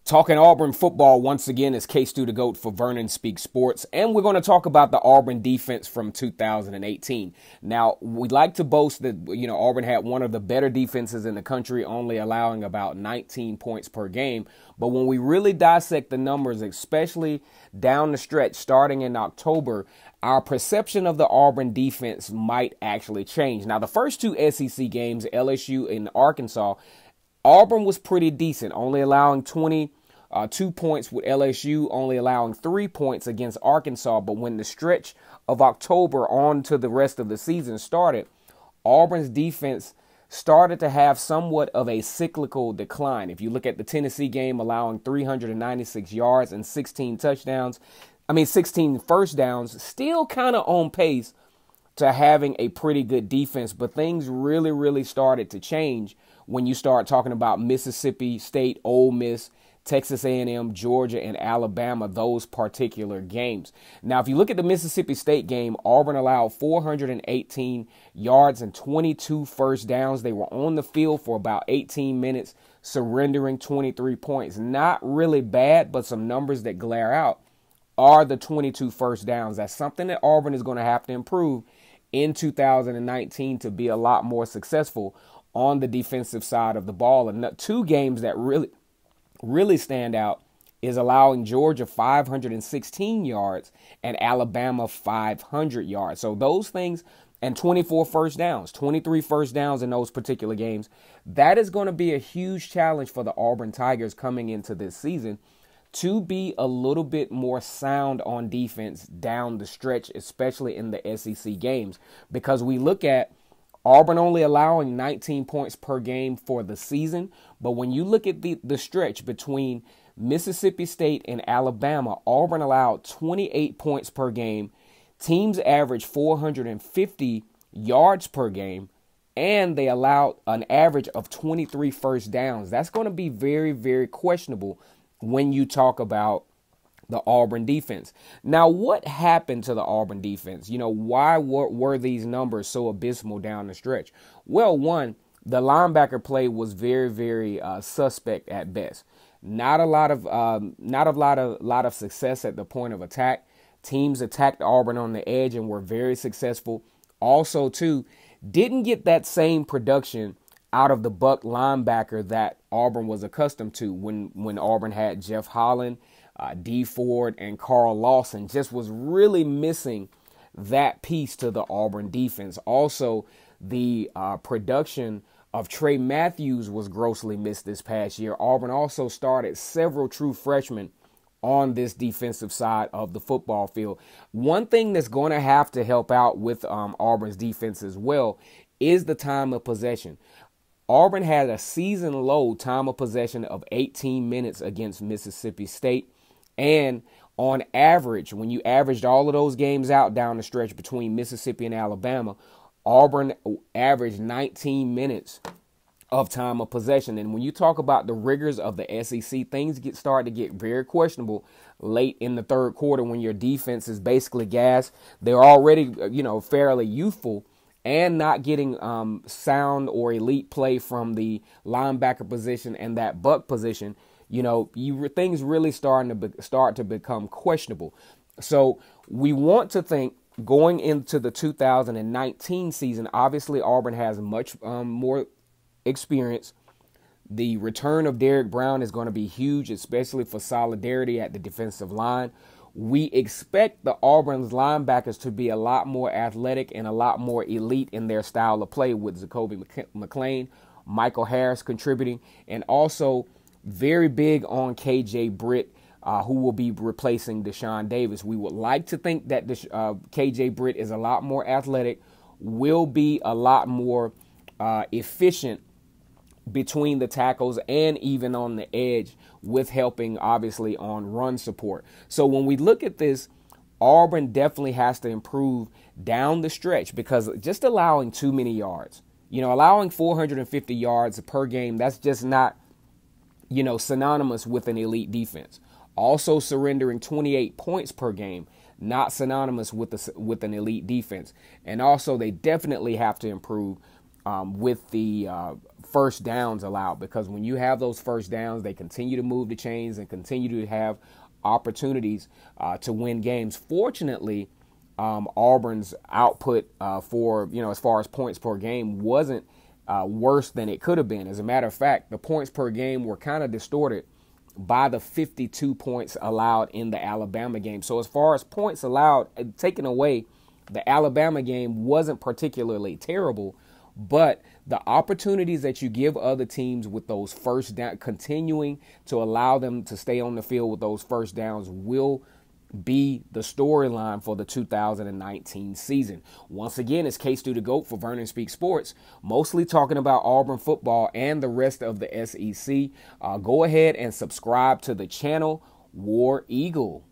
Talking Auburn football once again is K-Stu the GOAT for Vernon Speaks Sports, and we're going to talk about the Auburn defense from 2018. Now, we like to boast that, Auburn had one of the better defenses in the country, only allowing about 19 points per game. But when we really dissect the numbers, especially down the stretch, starting in October, our perception of the Auburn defense might actually change. Now, the first two SEC games, LSU and Arkansas, Auburn was pretty decent, only allowing 22 points with LSU, only allowing 3 points against Arkansas. But when the stretch of October on to the rest of the season started, Auburn's defense started to have somewhat of a cyclical decline. If you look at the Tennessee game, allowing 396 yards and 16 first downs, still kind of on pace to having a pretty good defense. But things really started to change when you start talking about Mississippi State, Ole Miss, Texas A&M, Georgia, and Alabama, those particular games. Now, if you look at the Mississippi State game, Auburn allowed 418 yards and 22 first downs. They were on the field for about 18 minutes, surrendering 23 points. Not really bad, but some numbers that glare out are the 22 first downs. That's something that Auburn is going to have to improve in 2019 to be a lot more successful on the defensive side of the ball. And two games that really stand out is allowing Georgia 516 yards and Alabama 500 yards. So those things, and 24 first downs, 23 first downs in those particular games, that is going to be a huge challenge for the Auburn Tigers coming into this season to be a little bit more sound on defense down the stretch, especially in the SEC games, because we look at Auburn only allowing 19 points per game for the season. But when you look at the stretch between Mississippi State and Alabama, Auburn allowed 28 points per game. Teams averaged 450 yards per game, and they allowed an average of 23 first downs. That's going to be very questionable when you talk about the Auburn defense. Now, what happened to the Auburn defense? Why were these numbers so abysmal down the stretch? Well, one, the linebacker play was very suspect at best. Not a lot of success at the point of attack. Teams attacked Auburn on the edge and were very successful. Also, too, didn't get that same production out of the buck linebacker that Auburn was accustomed to when Auburn had Jeff Holland, D. Ford, and Carl Lawson. Just was really missing that piece to the Auburn defense. Also, the production of Trey Matthews was grossly missed this past year. Auburn also started several true freshmen on this defensive side of the football field. One thing that's going to have to help out with Auburn's defense as well is the time of possession. Auburn had a season low time of possession of 18 minutes against Mississippi State. And on average, when you averaged all of those games out down the stretch between Mississippi and Alabama, Auburn averaged 19 minutes of time of possession. And when you talk about the rigors of the SEC, things start to get very questionable late in the third quarter when your defense is basically gassed. They're already, fairly youthful and not getting sound or elite play from the linebacker position and that buck position. Things really start to become questionable. So we want to think going into the 2019 season, obviously Auburn has much more experience. The return of Derrick Brown is going to be huge, especially for solidarity at the defensive line. We expect the Auburn's linebackers to be a lot more athletic and a lot more elite in their style of play, with Zacoby McClain, Michael Harris contributing, and also very big on KJ Britt, who will be replacing Deshaun Davis. We would like to think that KJ Britt is a lot more athletic, will be a lot more efficient between the tackles and even on the edge, with helping obviously on run support. So when we look at this, Auburn definitely has to improve down the stretch, because just allowing too many yards, allowing 450 yards per game, that's just not, synonymous with an elite defense. Also surrendering 28 points per game, not synonymous with an elite defense. And also they definitely have to improve with the first downs allowed, because when you have those first downs, they continue to move the chains and continue to have opportunities to win games. Fortunately, Auburn's output for, as far as points per game wasn't worse than it could have been. As a matter of fact, the points per game were kind of distorted by the 52 points allowed in the Alabama game. So as far as points allowed, taken away, the Alabama game wasn't particularly terrible, but the opportunities that you give other teams with those first down, continuing to allow them to stay on the field with those first downs, will be the storyline for the 2019 season. Once again, it's K-Stu the GOAT for Vernon Speak Sports, mostly talking about Auburn football and the rest of the SEC. Go ahead and subscribe to the channel. War Eagle.